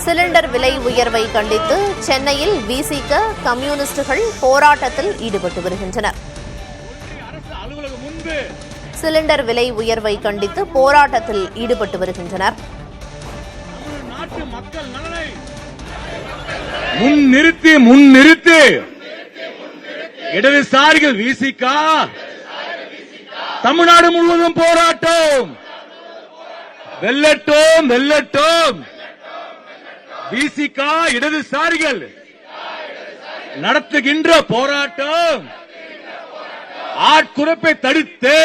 Cylinder விலை உயர்வை கண்டித்து சென்னையில் விசிக கம்யூனிஸ்டுகள் போராட்டத்தில் ஈடுபட்டு வருகின்றனர். சிலிண்டர் விலை உயர்வை கண்டித்து போராட்டத்தில் ஈடுபட்டு வருகின்றனர். முன்னிறுத்தி இடதுசாரிகள் விசிக தமிழ்நாடு முழுவதும் போராட்டம். வெல்லட்டும் விசிக இடதுசாரிகள் நடத்துகின்ற போராட்டம் ஆட்குறைப்பை தடுத்து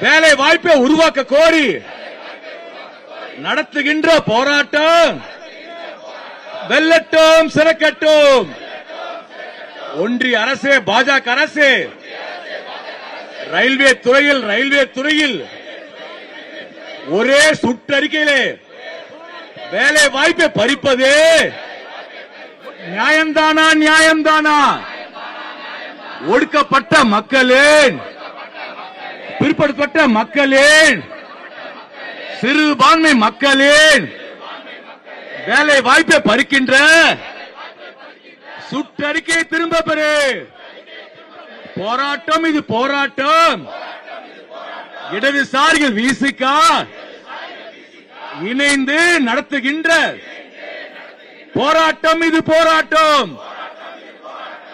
வேலை வாய்ப்பை உருவாக்க கோரி நடத்துகின்ற போராட்டம் வெல்லட்டும், சிறக்கட்டும். ஒன்றிய அரசு, பாஜக அரசு ரயில்வே துறையில் ஒரே சுற்றறிக்கையிலே வேலை வாய்ப்பை பறிப்பது நியாயம்தானா? ஒடுக்கப்பட்ட மக்களின், பிற்படுத்தப்பட்ட மக்களின், சிறுபான்மை மக்களின் வேலை வாய்ப்பை பறிக்கின்ற சுற்றறிக்கையை திரும்ப பெறு. போராட்டம், இது போராட்டம். இடதுசாரிகள் விசிக இணைந்து நடத்துகின்ற போராட்டம், இது போராட்டம்.